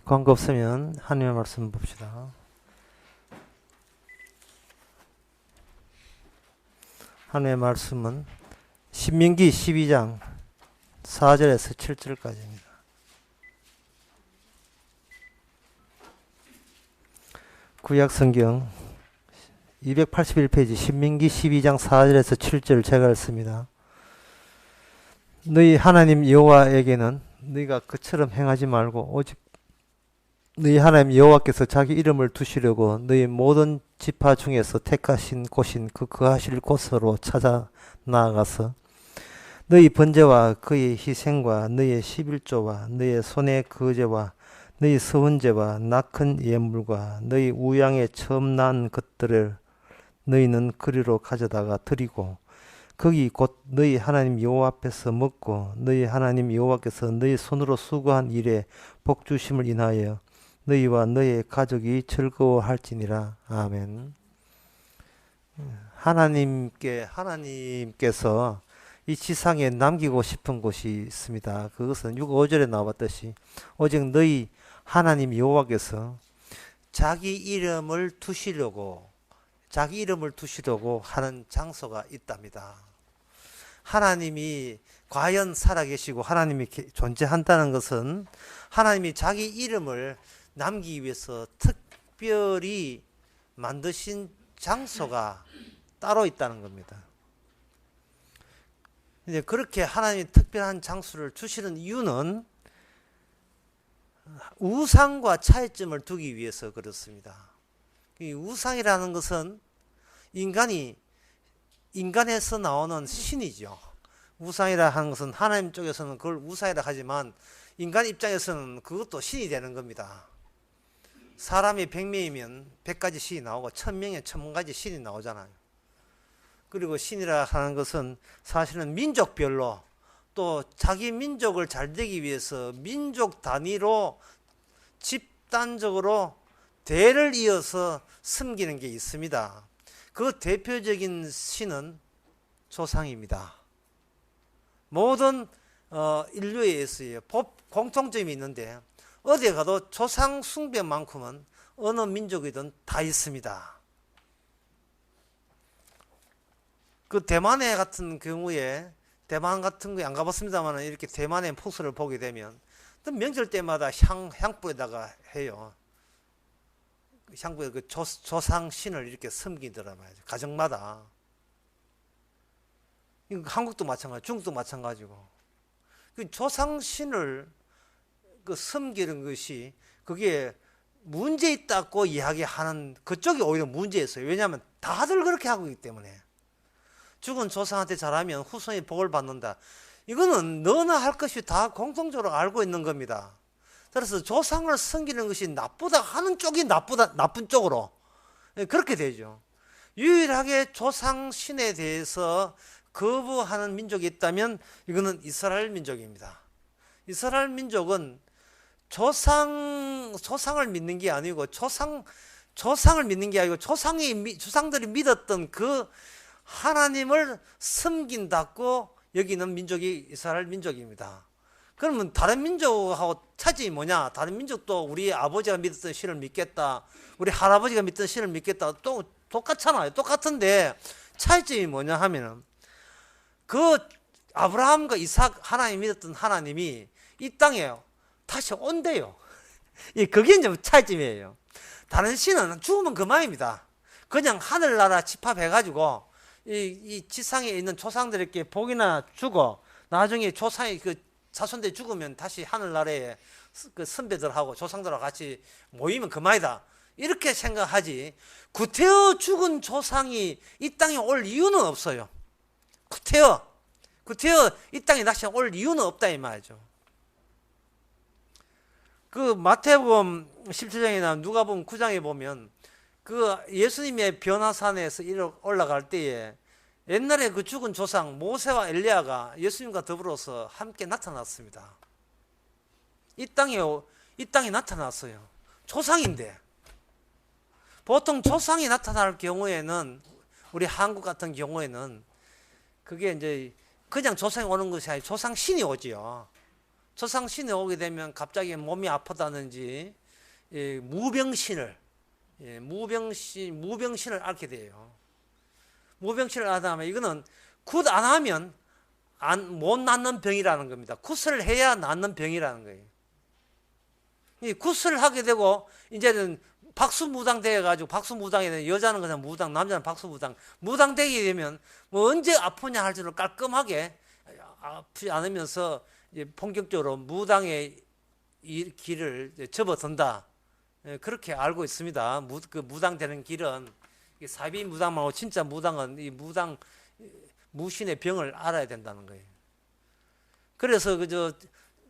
광고 없으면 하나님의 말씀 봅시다. 하나님의 말씀은 신명기 12장 4절에서 7절까지입니다. 구약성경 281페이지 신명기 12장 4절에서 7절 제가 읽습니다. 너희 하나님 여호와에게는 너희가 그처럼 행하지 말고 오직 너희 하나님 여호와께서 자기 이름을 두시려고 너희 모든 지파 중에서 택하신 곳인 그 거하실 곳으로 찾아 나아가서 너희 번제와 그의 희생과 너희의 11조와 너희의 손의 거제와 너희 서원제와 낙헌 예물과 너희 우양의 처음 난 것들을 너희는 그리로 가져다가 드리고 거기 곧 너희 하나님 여호와 앞에서 먹고 너희 하나님 여호와께서 너희 손으로 수고한 일에 복 주심을 인하여 너희와 너희의 가족이 즐거워할지니라. 아멘. 하나님께서 이 지상에 남기고 싶은 곳이 있습니다. 그것은 6, 5절에 나왔듯이 오직 너희 하나님 여호와께서 자기 이름을 두시려고 하는 장소가 있답니다. 하나님이 과연 살아계시고 하나님이 존재한다는 것은 하나님이 자기 이름을 남기기 위해서 특별히 만드신 장소가 따로 있다는 겁니다. 이제 그렇게 하나님이 특별한 장소를 주시는 이유는 우상과 차이점을 두기 위해서 그렇습니다. 이 우상이라는 것은 인간에서 나오는 신이죠. 우상이라 하는 것은 하나님 쪽에서는 그걸 우상이라 하지만 인간 입장에서는 그것도 신이 되는 겁니다. 사람이 100명이면 100가지 신이 나오고 1000명이면 1000가지 신이 나오잖아요. 그리고 신이라 하는 것은 사실은 민족별로 또 자기 민족을 잘 되기 위해서 민족 단위로 집단적으로 대를 이어서 섬기는 게 있습니다. 그 대표적인 신은 조상입니다. 모든 인류에 있어요. 공통점이 있는데 어디에 가도 조상 숭배만큼은 어느 민족이든 다 있습니다. 그 대만 같은 경우에 대만 같은 거 안 가봤습니다만 이렇게 대만의 폭설을 보게 되면 또 명절 때마다 향불에다가 해요. 향부에 그 조상 신을 이렇게 섬기더라 말이죠. 가정마다. 한국도 마찬가지, 중국도 마찬가지고. 그 조상 신을 그 섬기는 것이 그게 문제 있다고 이야기하는 그쪽이 오히려 문제였어요. 왜냐하면 다들 그렇게 하고 있기 때문에. 죽은 조상한테 잘하면 후손이 복을 받는다. 이거는 너나 할 것이 다 공통적으로 알고 있는 겁니다. 그래서 조상을 섬기는 것이 나쁘다 하는 쪽이 나쁜 쪽으로 그렇게 되죠. 유일하게 조상 신에 대해서 거부하는 민족이 있다면 이거는 이스라엘 민족입니다. 이스라엘 민족은 조상을 믿는 게 아니고 조상을 믿는 게 아니고 조상들이 믿었던 그 하나님을 섬긴다고 여기는 민족이 이스라엘 민족입니다. 그러면 다른 민족하고 차이점이 뭐냐? 다른 민족도 우리 아버지가 믿었던 신을 믿겠다, 우리 할아버지가 믿던 신을 믿겠다, 또 똑같잖아요. 똑같은데 차이점이 뭐냐 하면은 그 아브라함과 이삭 하나님 믿었던 하나님이 이 땅에 다시 온대요. 그게 이제 차이점이에요. 다른 신은 죽으면 그만입니다. 그냥 하늘나라 집합해가지고 이 지상에 있는 조상들에게 복이나 주고 나중에 조상이 그 자손들이 죽으면 다시 하늘나라에 그 선배들하고 조상들하고 같이 모이면 그만이다. 이렇게 생각하지. 구태여 죽은 조상이 이 땅에 올 이유는 없어요. 구태여 이 땅에 다시 올 이유는 없다 이 말이죠. 그 마태복음 17장이나 누가복음 9장에 보면 그 예수님의 변화산에서 올라갈 때에 옛날에 그 죽은 조상 모세와 엘리야가 예수님과 더불어서 함께 나타났습니다. 이 땅에 나타났어요. 조상인데. 보통 조상이 나타날 경우에는 우리 한국 같은 경우에는 그게 이제 그냥 조상이 오는 것이 아니라 조상 신이 오지요. 조상신에 오게 되면 갑자기 몸이 아프다든지 무병신을 무병신을 앓게 돼요. 무병신을 하다 보면 이거는 굿 안 하면 못 낫는 병이라는 겁니다. 굿을 해야 낫는 병이라는 거예요. 이 굿을 하게 되고 이제는 박수무당 되어가지고 박수무당이 되면 여자는 그냥 무당, 남자는 박수무당. 무당 되게 되면 뭐 언제 아프냐 할 줄을 깔끔하게 아프지 않으면서 이제 본격적으로 무당의 길을 접어든다. 그렇게 알고 있습니다. 그 무당 되는 길은 사비 무당하고 진짜 무당은 이 무신의 병을 알아야 된다는 거예요. 그래서 그저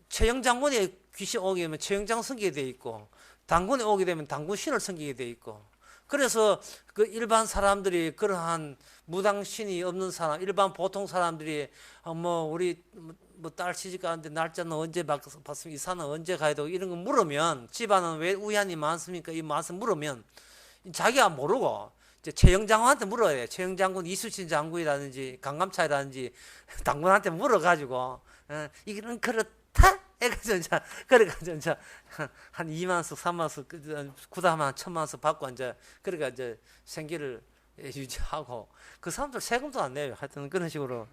최영 장군의 귀신 오게 되면 최영장 섬기게 돼 있고, 당군에 오게 되면 당군신을 섬기게 돼 있고, 그래서 그 일반 사람들이 그러한 무당신이 없는 사람, 일반 보통 사람들이 뭐 우리 뭐 딸 시집 가는데 날짜는 언제 봤으면 이사는 언제 가야 되고 이런 거 물으면, 집안은 왜 우연이 많습니까? 이 말씀 물으면 자기가 모르고 이제 최영장군한테 물어야 돼요. 최영장군, 이수신 장군이라든지 강감차이라든지 당군한테 물어가지고 이거는 그렇다? 그래가지고 이제 한 2만원씩 3만원씩 구다만 1,000만원씩 받고 이제 그러니까 이제 생계를 유지하고, 그 사람들 세금도 안 내요. 하여튼 그런 식으로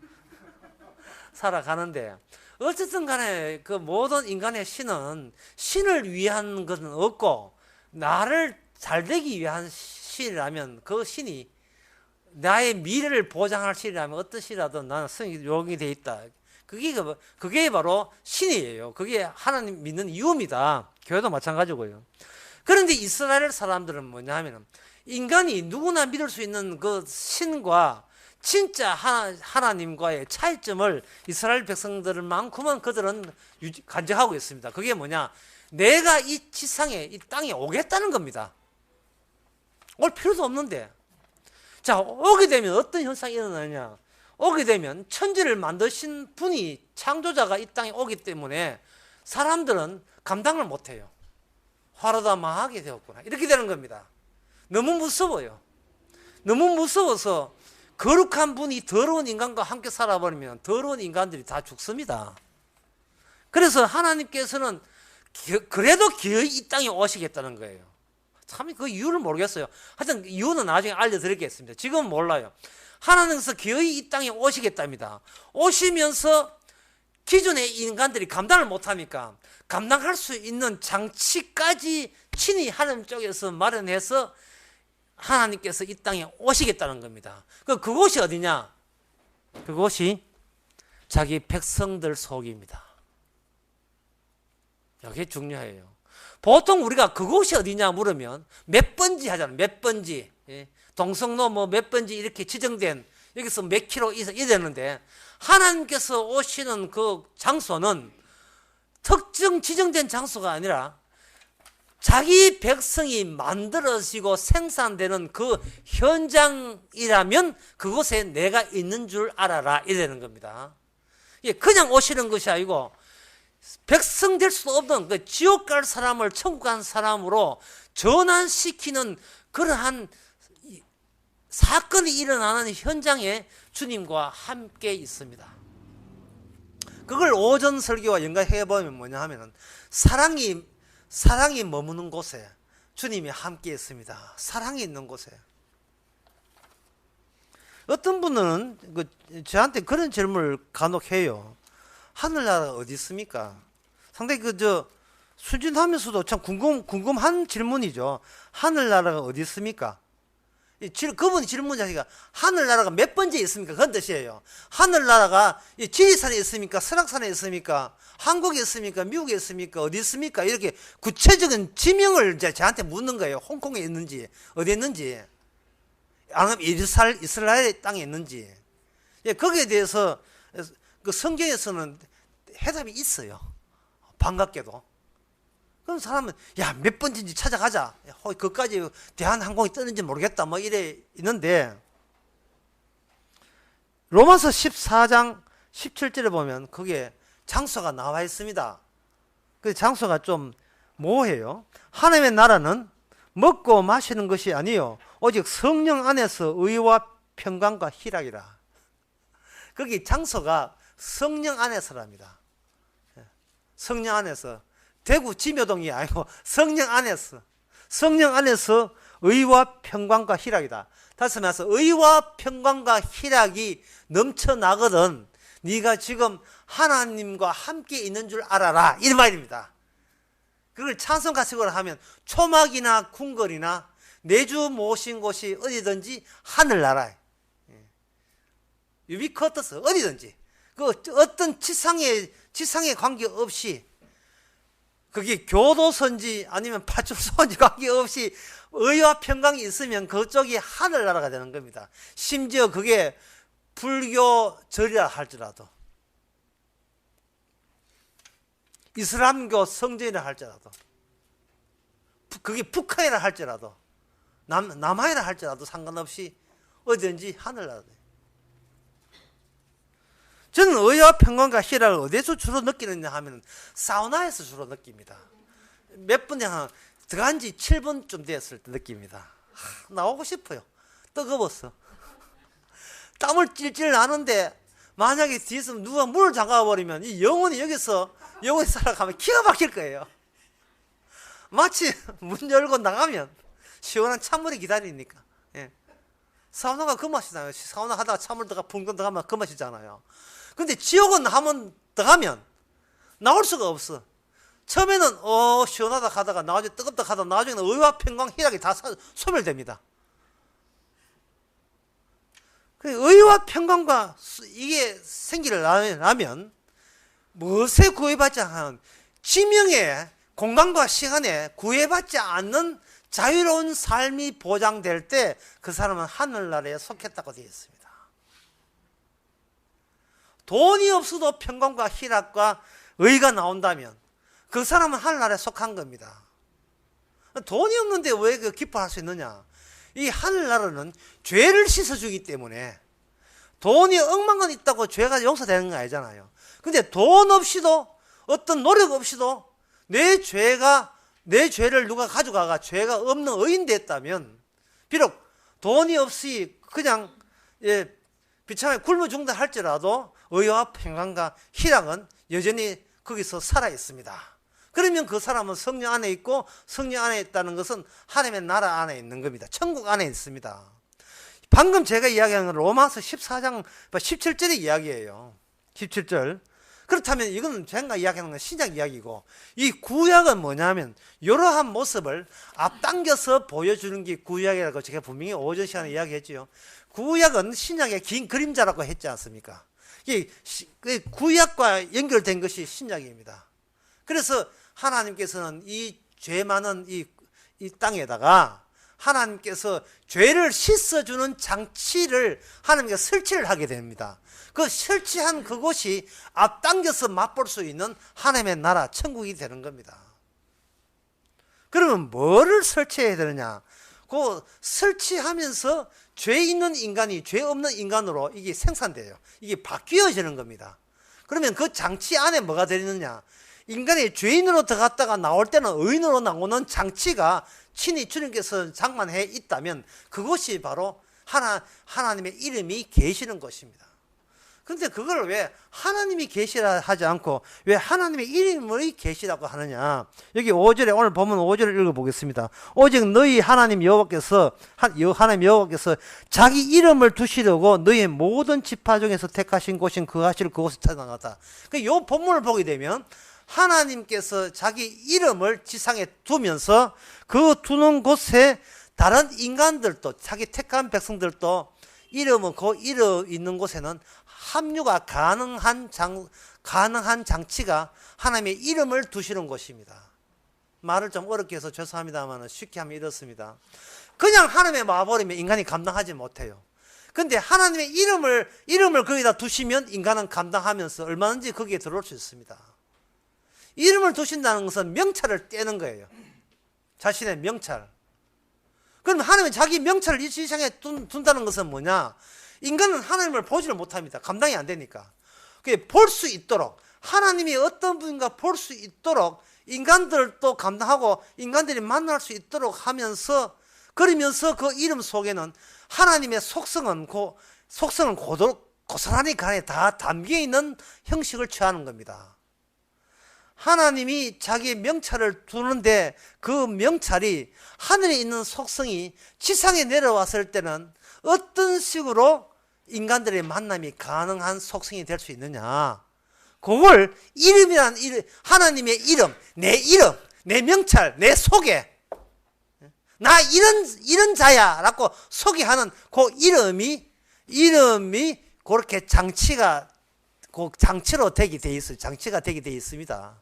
살아가는데, 어쨌든 간에 그 모든 인간의 신은 신을 위한 것은 없고 나를 잘 되기 위한 신이라면 그 신이 나의 미래를 보장할 신이라면 어떤 신이라도 나는 승이 요긴이 돼 있다. 그게 바로 신이에요. 그게 하나님 믿는 이유입니다. 교회도 마찬가지고요. 그런데 이스라엘 사람들은 뭐냐 하면, 인간이 누구나 믿을 수 있는 그 신과 진짜 하나님과의 차이점을 이스라엘 백성들만큼은 그들은 간직하고 있습니다. 그게 뭐냐? 내가 이 지상에, 이 땅에 오겠다는 겁니다. 올 필요도 없는데. 자, 오게 되면 어떤 현상이 일어나냐? 오게 되면 천지를 만드신 분이, 창조자가 이 땅에 오기 때문에 사람들은 감당을 못해요. 화로다 망하게 되었구나, 이렇게 되는 겁니다. 너무 무서워요. 너무 무서워서 거룩한 분이 더러운 인간과 함께 살아버리면 더러운 인간들이 다 죽습니다. 그래서 하나님께서는 그래도 기어이 이 땅에 오시겠다는 거예요. 참 그 이유를 모르겠어요. 하여튼 이유는 나중에 알려드리겠습니다. 지금은 몰라요. 하나님께서 기어이 이 땅에 오시겠답니다. 오시면서 기존의 인간들이 감당을 못하니까 감당할 수 있는 장치까지 친히 하나님 쪽에서 마련해서 하나님께서 이 땅에 오시겠다는 겁니다. 그곳이 어디냐? 그곳이 자기 백성들 속입니다. 이게 중요해요. 보통 우리가 그곳이 어디냐 물으면 몇 번지 하잖아요. 몇 번지. 동성로 뭐 몇 번지 이렇게 지정된, 여기서 몇 킬로 이랬는데, 하나님께서 오시는 그 장소는 특정 지정된 장소가 아니라 자기 백성이 만들어지고 생산되는 그 현장이라면 그곳에 내가 있는 줄 알아라, 이러는 겁니다. 그냥 오시는 것이 아니고 백성 될 수 없는 그 지옥 갈 사람을 천국 간 사람으로 전환시키는 그러한 사건이 일어나는 현장에 주님과 함께 있습니다. 그걸 오전 설교와 연관해 보면 뭐냐 하면은, 사랑이 머무는 곳에 주님이 함께 있습니다. 사랑이 있는 곳에. 어떤 분은 저한테 그런 질문을 간혹 해요. 하늘나라가 어디 있습니까? 상당히 순진하면서도 참 궁금한 질문이죠. 하늘나라가 어디 있습니까? 그분이 질문 자체가 하늘나라가 몇 번째 있습니까? 그런 뜻이에요. 하늘나라가 지리산에 있습니까? 설악산에 있습니까? 한국에 있습니까? 미국에 있습니까? 어디 있습니까? 이렇게 구체적인 지명을 저한테 묻는 거예요. 홍콩에 있는지, 어디 있는지, 아니면 이스라엘 땅에 있는지. 거기에 대해서 그 성경에서는 해답이 있어요. 반갑게도. 그럼 사람은 몇 번째인지 찾아가자. 그까지 대한항공이 뜨는지 모르겠다. 뭐 이래 있는데, 로마서 14장 17절에 보면 거기에 장소가 나와 있습니다. 그 장소가 좀 모호해요. 하나님의 나라는 먹고 마시는 것이 아니요 오직 성령 안에서 의와 평강과 희락이라. 거기 장소가 성령 안에서랍니다. 성령 안에서. 대구 지묘동이 아니고 성령 안에서. 성령 안에서 의와 평강과 희락이다. 다시 말해서 의와 평강과 희락이 넘쳐나거든 네가 지금 하나님과 함께 있는 줄 알아라, 이 말입니다. 그걸 찬송 가식으로 하면 초막이나 궁궐이나 내주 모신 곳이 어디든지 하늘나라, 유비쿼터스 어디든지 그 어떤 지상에 관계없이, 그게 교도선지 아니면 파출소인지 관계없이 의와 평강이 있으면 그쪽이 하늘나라가 되는 겁니다. 심지어 그게 불교 절이라 할지라도, 이슬람교 성전이라 할지라도, 그게 북한이라 할지라도, 남한이라 할지라도 상관없이 어디든지 하늘나라 돼요. 저는 의와 평강과 희락을 어디서 주로 느끼느냐 하면 사우나에서 주로 느낍니다. 몇 분에 들어간 지 7분쯤 되었을 때 느낍니다. 나오고 싶어요. 뜨거웠어. 땀을 찔찔 나는데 만약에 뒤에서 누가 문을 잠가버리면 이 영혼이 여기서 영혼이 살아가면 기가 막힐 거예요. 마치 문 열고 나가면 시원한 찬물이 기다리니까. 예. 사우나가 그 맛이잖아요. 사우나 하다가 찬물 붕 들어가면 그 맛이잖아요. 근데 지옥은 한번 들어가면 나올 수가 없어. 처음에는 시원하다 하다가 나중에 뜨겁다 하다가 나중에는 의와 평강 희락이 다 소멸됩니다. 의와 평강과 이게 생기려면 무엇에 구애받지 않은 지명의 공간과 시간에 구애받지 않는 자유로운 삶이 보장될 때 그 사람은 하늘나라에 속했다고 되어 있습니다. 돈이 없어도 평강과 희락과 의가 나온다면 그 사람은 하늘나라에 속한 겁니다. 돈이 없는데 왜 기뻐할 수 있느냐? 이 하늘나라는 죄를 씻어주기 때문에, 돈이 억만 원 있다고 죄가 용서되는 거 아니잖아요. 근데 돈 없이도, 어떤 노력 없이도 내 죄를 누가 가져가가 죄가 없는 의인 됐다면, 비록 돈이 없이 그냥 비참하게 굶어 죽는다 할지라도 의와 평강과 희락은 여전히 거기서 살아 있습니다. 그러면 그 사람은 성령 안에 있고, 성령 안에 있다는 것은 하나님의 나라 안에 있는 겁니다. 천국 안에 있습니다. 방금 제가 이야기한 건 로마서 14장 17절의 이야기예요. 17절. 그렇다면 이건 제가 이야기하는 건 신약 이야기고, 이 구약은 뭐냐면 이러한 모습을 앞당겨서 보여주는 게 구약이라고 제가 분명히 오전 시간에 이야기했죠. 구약은 신약의 긴 그림자라고 했지 않습니까? 이 구약과 연결된 것이 신약입니다. 그래서 하나님께서는 이 죄 많은 이 땅에다가 하나님께서 죄를 씻어주는 장치를 하나님께서 설치를 하게 됩니다. 그 설치한 그곳이 앞당겨서 맛볼 수 있는 하나님의 나라, 천국이 되는 겁니다. 그러면 뭐를 설치해야 되느냐? 그 설치하면서 죄 있는 인간이 죄 없는 인간으로 이게 생산돼요. 이게 바뀌어지는 겁니다. 그러면 그 장치 안에 뭐가 들어있느냐? 인간이 죄인으로 들어갔다가 나올 때는 의인으로 나오는 장치가 친히 주님께서 장만해 있다면 그것이 바로 하나님의 이름이 계시는 것입니다. 그런데 그걸 왜 하나님이 계시라 하지 않고 왜 하나님의 이름의 계시라고 하느냐? 여기 5절에, 오늘 보면 5절을 읽어보겠습니다. 오직 너희 하나님 여호와께서 자기 이름을 두시려고 너희 모든 지파 중에서 택하신 곳인 그 하실 그곳에 찾아나갔다. 이 본문을 보게 되면 하나님께서 자기 이름을 지상에 두면서 그 두는 곳에 다른 인간들도, 자기 택한 백성들도 이름은 그 이름 있는 곳에는 합류가 가능한 장치가 하나님의 이름을 두시는 곳입니다. 말을 좀 어렵게 해서 죄송합니다만 쉽게 하면 이렇습니다. 그냥 하나님의 놔버리면 인간이 감당하지 못해요. 근데 하나님의 이름을 거기다 두시면 인간은 감당하면서 얼마든지 거기에 들어올 수 있습니다. 이름을 두신다는 것은 명찰을 떼는 거예요. 자신의 명찰. 그럼 하나님이 자기 명찰을 이 세상에 둔다는 것은 뭐냐? 인간은 하나님을 보지를 못합니다. 감당이 안 되니까. 볼 수 있도록, 하나님이 어떤 분인가 볼 수 있도록 인간들도 감당하고 인간들이 만날 수 있도록 하면서, 그러면서 그 이름 속에는 하나님의 속성은 고스란히 간에 다 담겨 있는 형식을 취하는 겁니다. 하나님이 자기의 명찰을 두는데 그 명찰이 하늘에 있는 속성이 지상에 내려왔을 때는 어떤 식으로 인간들의 만남이 가능한 속성이 될 수 있느냐. 그걸 이름이란 하나님의 이름, 내 명찰, 내 소개. 나 이런 자야 라고 소개하는 그 이름이 그렇게 장치로 되게 돼 있어요. 장치가 되게 돼 있습니다.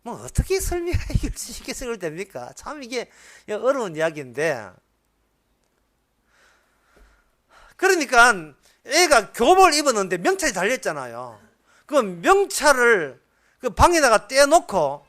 뭐 어떻게 설명하기 쉽게 설명됩니까? 참 이게 어려운 이야기인데. 그러니까 애가 교복을 입었는데 명찰이 달렸잖아요. 그 명찰을 그 방에다가 떼놓고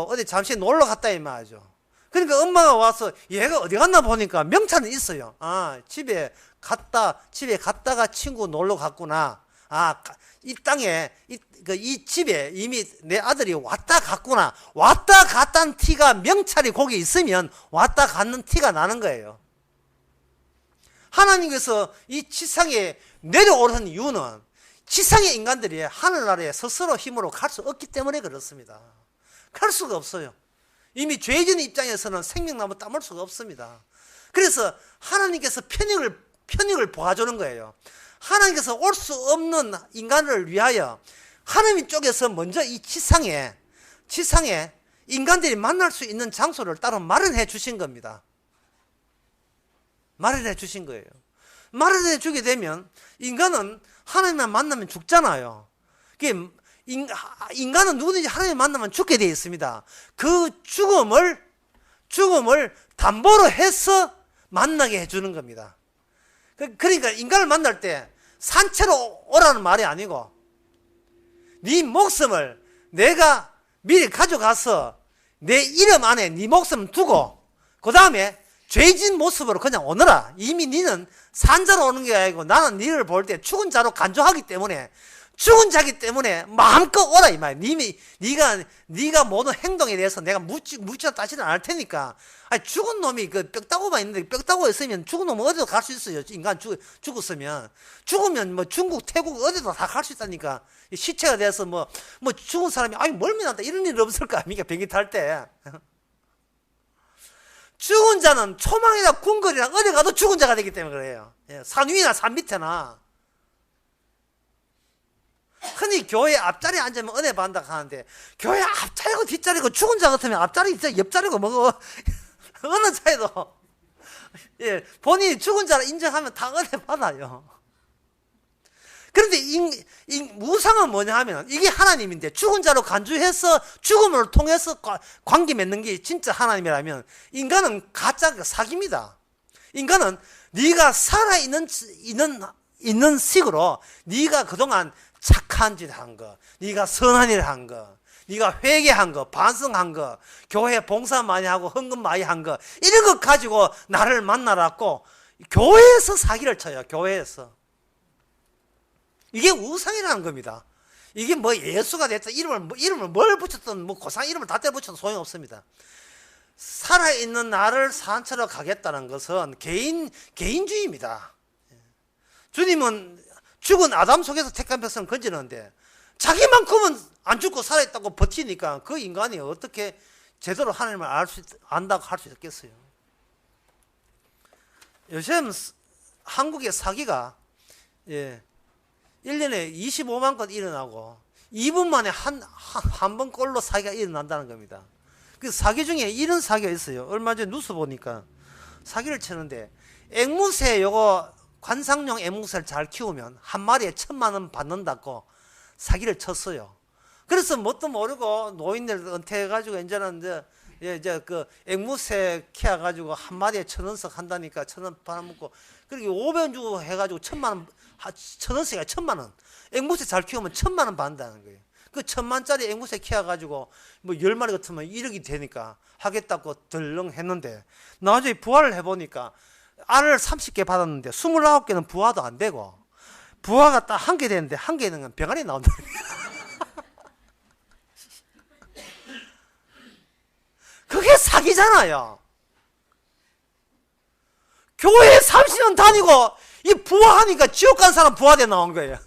어디 잠시 놀러 갔다 이 말이죠. 그러니까 엄마가 와서 얘가 어디 갔나 보니까 명찰은 있어요. 아, 집에 갔다가 친구 놀러 갔구나. 아, 이 땅에 이 집에 이미 내 아들이 왔다 갔구나. 왔다 갔다는 티가 명찰이 거기 있으면 왔다 갔는 티가 나는 거예요. 하나님께서 이 지상에 내려오는 이유는 지상의 인간들이 하늘나라에 스스로 힘으로 갈 수 없기 때문에 그렇습니다. 갈 수가 없어요. 이미 죄진 입장에서는 생명나무 따물 수가 없습니다. 그래서 하나님께서 편익을 보아주는 거예요. 하나님께서 올 수 없는 인간을 위하여 하나님 쪽에서 먼저 이 지상에 인간들이 만날 수 있는 장소를 따로 마련해 주신 겁니다. 마련해 주신 거예요. 마련해 주게 되면 인간은 하나님만 만나면 죽잖아요. 인간은 누구든지 하나님 만나면 죽게 되어 있습니다. 그 죽음을 담보로 해서 만나게 해주는 겁니다. 그러니까 인간을 만날 때 산채로 오라는 말이 아니고 네 목숨을 내가 미리 가져가서 내 이름 안에 네 목숨 두고 그 다음에 죄진 모습으로 그냥 오너라. 이미 니는 산자로 오는 게 아니고 나는 니를 볼 때 죽은 자로 간주하기 때문에 죽은 자기 때문에 마음껏 오라 이 말이야. 네가 모든 행동에 대해서 내가 묻지도 따지는 않을 테니까. 아니, 죽은 놈이 그 뼈다구만 있는데 뼈다구 있으면 죽은 놈은 어디도 갈 수 있어요. 인간 죽었으면 뭐 중국, 태국 어디도 다 갈 수 있다니까. 시체가 돼서 뭐 죽은 사람이 아니 멀미 난다 이런 일 없을 거 아닙니까? 비행기 탈 때. 죽은 자는 초망이나 궁궐이나 어디 가도 죽은 자가 되기 때문에 그래요. 산 위나 산 밑에나. 흔히 교회 앞자리에 앉으면 은혜 받는다 하는데 교회 앞자리고 뒷자리고 죽은 자 같으면 앞자리 옆자리고 뭐고 어느 자에도 본인이 죽은 자를 인정하면 다 은혜 받아요. 그런데 우상은 뭐냐 하면 이게 하나님인데 죽은 자로 간주해서 죽음을 통해서 관계 맺는 게 진짜 하나님이라면 인간은 가짜 사기입니다. 인간은 네가 살아있는 식으로 네가 그동안 착한 짓 한 거, 네가 선한 일 한 거, 네가 회개한 거, 반성한 거, 교회 봉사 많이 하고 헌금 많이 한 거 이런 것 가지고 나를 만나라고 교회에서 사기를 쳐요. 교회에서. 이게 우상이라는 겁니다. 이게 뭐 예수가 됐다 이름을 뭘 붙였든 뭐 고상 이름을 다 떼붙여도 소용없습니다. 살아있는 나를 산처럼 가겠다는 것은 개인주의입니다. 주님은 죽은 아담 속에서 택한 백성을 건지는데 자기만큼은 안 죽고 살아있다고 버티니까 그 인간이 어떻게 제대로 하나님을 안다고 할 수 있겠어요. 요즘 한국의 사기가 1년에 25만 건 일어나고 2분 만에 한 번 꼴로 사기가 일어난다는 겁니다. 그 사기 중에 이런 사기가 있어요. 얼마 전에 뉴스 보니까 사기를 치는데 앵무새 요거 관상용 앵무새를 잘 키우면 한 마리에 1,000만 원 받는다고 사기를 쳤어요. 그래서 뭣도 모르고 노인들 은퇴해가지고 이제는 이제 그 앵무새 키워가지고 한 마리에 1,000원씩 한다니까 1,000원 받아먹고 그렇게 500원 주고 해가지고 1,000만 원 1,000원씩이야 1,000만 원. 앵무새 잘 키우면 1,000만 원 받는다는 거예요. 그 1,000만짜리 앵무새 키워가지고 뭐 10마리 같으면 1억이 되니까 하겠다고 덜렁 했는데 나중에 부화를 해보니까 알을 30개 받았는데 29개는 부화도 안 되고 부화가 딱 한 개 되는데 한 개는 병아리 나온다. 그게 사기잖아요. 교회 30년 다니고 이 부화하니까 지옥 간 사람 부화돼 나온 거예요.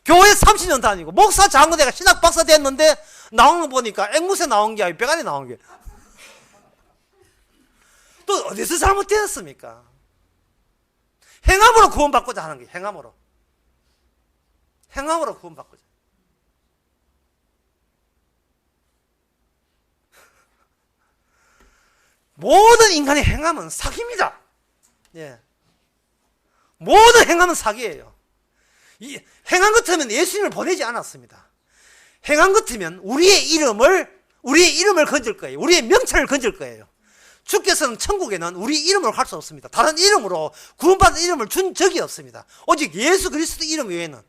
교회 30년 다니고 목사 장로대가 신학 박사 됐는데 나오는 거 보니까 앵무새 나온 게 아니고 뼈가리 나온 게. 또 어디서 잘못되었습니까? 행함으로 구원받고자 하는 게 행함으로. 행함으로 구원받고자. 모든 인간의 행함은 사기입니다. 예. 모든 행함은 사기예요. 이 행함 같으면 예수님을 보내지 않았습니다. 행함 같으면 우리의 이름을 건질 거예요. 우리의 명찰을 건질 거예요. 주께서는 천국에는 우리 이름으로 갈 수 없습니다. 다른 이름으로 구원받은 이름을 준 적이 없습니다. 오직 예수 그리스도 이름 외에는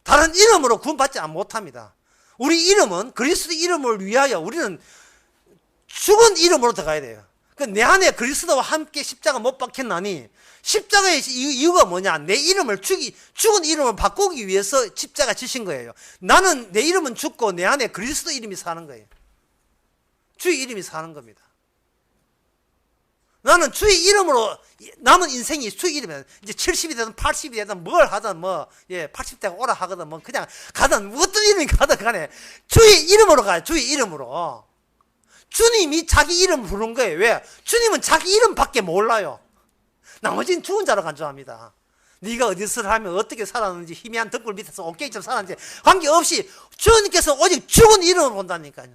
다른 이름으로 구원받지 못합니다. 우리 이름은 그리스도 이름을 위하여 우리는 죽은 이름으로 들어가야 돼요. 내 안에 그리스도와 함께 십자가 못 박혔나니, 십자가의 이유가 뭐냐? 내 이름을 죽은 이름을 바꾸기 위해서 십자가 지신 거예요. 나는 내 이름은 죽고 내 안에 그리스도 이름이 사는 거예요. 주의 이름이 사는 겁니다. 나는 주의 이름으로 남은 인생이 주의 이름이에요. 이제 70이 되든 80이 되든 뭘 하든 80대가 오라 하거든 그냥 가든 어떤 이름이 가든 간에 주의 이름으로 가요. 주의 이름으로. 주님이 자기 이름 부른 거예요. 왜? 주님은 자기 이름밖에 몰라요. 나머지는 죽은 자로 간주합니다. 네가 어디서 하면 어떻게 살았는지, 희미한 덕굴 밑에서 옥게이처럼 살았는지 관계없이 주님께서 오직 죽은 이름을 본다니까요.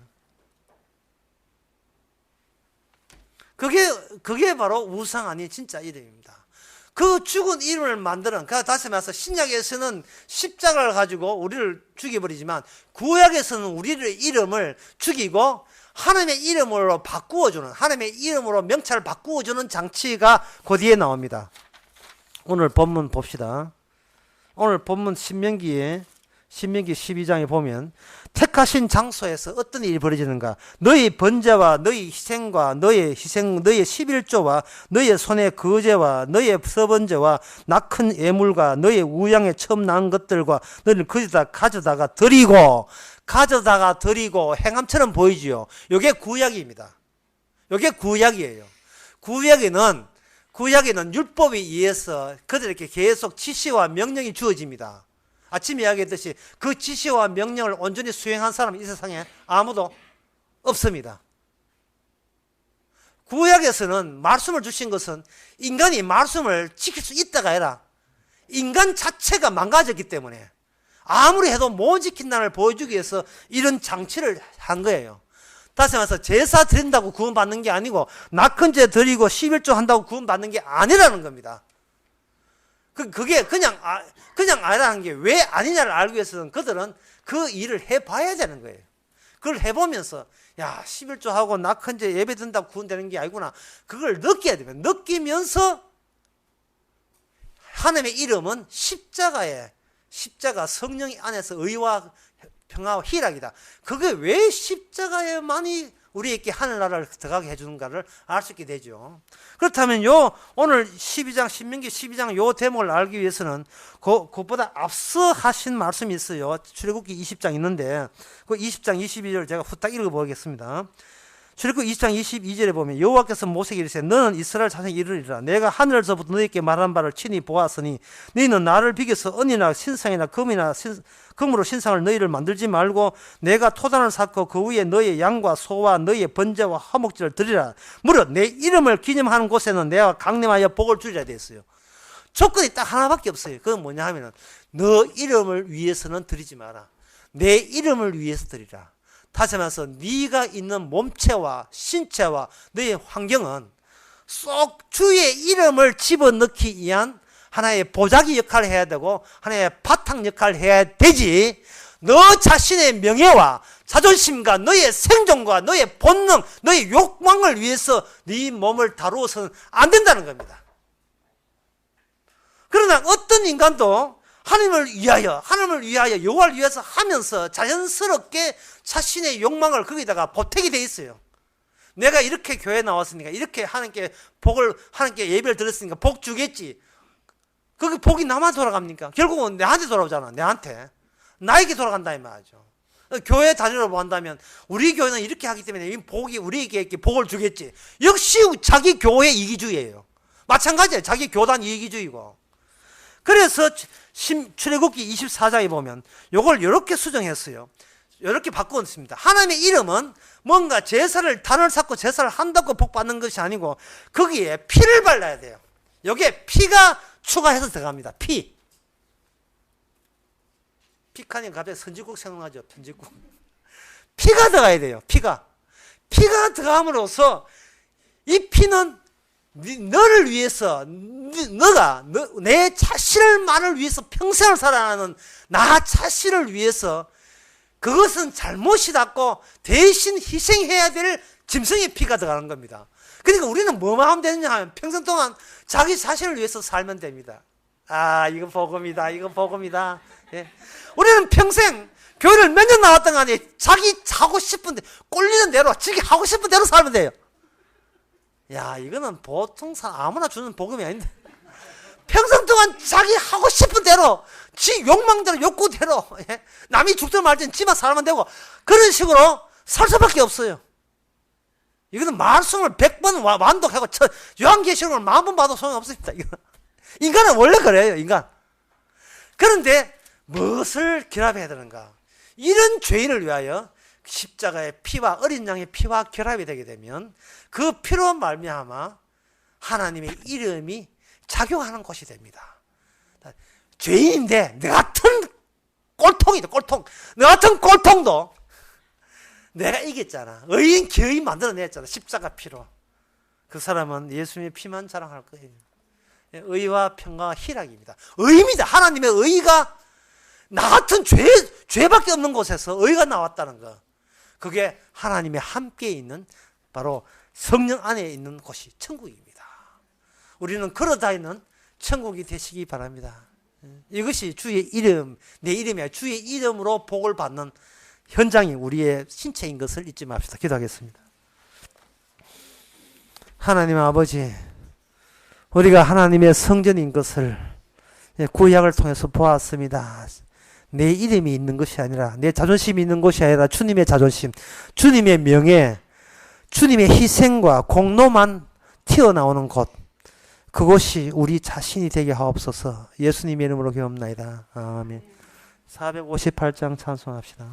그게 바로 우상 아닌 진짜 이름입니다. 그 죽은 이름을 만드는, 다시 말해서 신약에서는 십자가를 가지고 우리를 죽여버리지만 구약에서는 우리의 이름을 죽이고 하나님의 이름으로 바꾸어주는, 하나님의 이름으로 명찰을 바꾸어주는 장치가 그 뒤에 나옵니다. 오늘 본문 봅시다. 오늘 본문 신명기 12장에 보면 택하신 장소에서 어떤 일이 벌어지는가? 너희 번제와 너희 희생과 너희 11조와 너희 손의 거제와 너희 서번제와 낙큰 예물과 너희 우양에 처음 난 것들과 너희를 거기다 가져다가 드리고 행함처럼 보이지요. 이게 구약입니다. 이게 구약이에요. 구약에는 율법에 의해서 그들에게 계속 지시와 명령이 주어집니다. 아침에 이야기했듯이 그 지시와 명령을 온전히 수행한 사람은 이 세상에 아무도 없습니다. 구약에서는 말씀을 주신 것은 인간이 말씀을 지킬 수 있다가 아니라 인간 자체가 망가졌기 때문에 아무리 해도 못 지킨다는 걸 보여주기 위해서 이런 장치를 한 거예요. 다시 말해서 제사 드린다고 구원받는 게 아니고 낙헌제 드리고 11조 한다고 구원받는 게 아니라는 겁니다. 그게 그냥 아니라는 게 왜 아니냐를 알기 위해서는 그들은 그 일을 해봐야 되는 거예요. 그걸 해보면서 11조 하고 낙헌제 예배 드린다고 구원되는 게 아니구나. 그걸 느껴야 됩니다. 느끼면서 하나님의 이름은 십자가 성령 안에서 의와 평화와 희락이다. 그게 왜 십자가에만이 우리에게 하늘나라를 들어가게 해주는가를 알 수 있게 되죠. 그렇다면 오늘 신명기 12장 요 대목을 알기 위해서는 그것보다 앞서 하신 말씀이 있어요. 출애굽기 20장 있는데 그 20장 22절 제가 후딱 읽어보겠습니다. 출애굽기 20장 22절에 보면 여호와께서 모세에게 이르시되 너는 이스라엘 자손에게 이르리라. 내가 하늘에서부터 너희에게 말한 바를 친히 보았으니 너희는 나를 비교서 은이나 신상이나 금으로 신상을 너희를 만들지 말고 내가 토단을 쌓고 그 위에 너희의 양과 소와 너희의 번제와 화목제를 드리라. 무릇 내 이름을 기념하는 곳에는 내가 강림하여 복을 주리라 되어 있어요. 조건이 딱 하나밖에 없어요. 그건 뭐냐 하면은 너 이름을 위해서는 드리지 마라. 내 이름을 위해서 드리라. 다시 말해서 네가 있는 몸체와 신체와 너의 환경은 쏙 주의 이름을 집어넣기 위한 하나의 보자기 역할을 해야 되고 하나의 바탕 역할을 해야 되지, 너 자신의 명예와 자존심과 너의 생존과 너의 본능, 너의 욕망을 위해서 네 몸을 다루어서는 안 된다는 겁니다. 그러나 어떤 인간도 하나님을 위하여 여호와를 위해서 하면서 자연스럽게 자신의 욕망을 거기다가 보태게 돼 있어요. 내가 이렇게 교회 나왔으니까, 이렇게 하나님께 예배를 드렸으니까 복 주겠지. 그게 복이 나만 돌아갑니까? 결국은 내한테 돌아오잖아. 나에게 돌아간다 이 말이죠. 교회 다니라고 한다면 우리 교회는 이렇게 하기 때문에 이 복이 우리에게 복을 주겠지. 역시 자기 교회 이기주의예요. 마찬가지예요. 자기 교단 이기주의고. 그래서 출애굽기 24장에 보면 요걸 이렇게 수정했어요. 이렇게 바꾸었습니다. 하나님의 이름은 뭔가 제사를 단을 쌓고 제사를 한다고 복받는 것이 아니고 거기에 피를 발라야 돼요. 여기에 피가 추가해서 들어갑니다. 피카니 갑자기 선지국 생각나죠. 편지국. 피가 들어가야 돼요. 피가 들어감으로써 이 피는 너를 위해서 너가 내 자신만을 위해서 평생을 살아가는 나 자신을 위해서 그것은 잘못이다고 대신 희생해야 될 짐승의 피가 들어가는 겁니다. 그러니까 우리는 뭐만 하면 되느냐 하면 평생 동안 자기 자신을 위해서 살면 됩니다. 이거 복음이다. 예. 우리는 평생 교회를 몇 년 나왔던 간에 자기 하고 싶은 데 꼴리는 대로 자기 하고 싶은 대로 살면 돼요. 이거는 보통 아무나 주는 복음이 아닌데 평생 동안 자기 하고 싶은 대로 지 욕망대로 욕구대로 남이 죽든 말든 지만 살면 되고 그런 식으로 살 수밖에 없어요. 이거는 말씀을 100번 완독하고 요한계시록을 10,000번 봐도 소용없습니다. 인간은 원래 그래요. 인간. 그런데 무엇을 결합해야 되는가? 이런 죄인을 위하여 십자가의 피와 어린 양의 피와 결합이 되게 되면 그 피로 말미암아 하나님의 이름이 작용하는 것이 됩니다. 죄인인데 너 같은 꼴통이다. 너 같은 꼴통도 내가 이겼잖아. 의인 기의인 만들어냈잖아. 십자가 피로. 그 사람은 예수님의 피만 자랑할 거예요. 의와 평강과 희락입니다. 의입니다. 하나님의 의가 나 같은 죄밖에 없는 곳에서 의가 나왔다는 거. 그게 하나님의 함께 있는 바로 성령 안에 있는 곳이 천국입니다. 우리는 걸어다니는 천국이 되시기 바랍니다. 이것이 주의 이름, 내 이름이 아니라 주의 이름으로 복을 받는 현장이 우리의 신체인 것을 잊지 맙시다. 기도하겠습니다. 하나님 아버지, 우리가 하나님의 성전인 것을 구약을 통해서 보았습니다. 내 이름이 있는 것이 아니라 내 자존심이 있는 것이 아니라 주님의 자존심, 주님의 명예, 주님의 희생과 공로만 튀어나오는 곳, 그것이 우리 자신이 되게 하옵소서. 예수님의 이름으로 기도합나이다. 아멘. 458장 찬송합시다.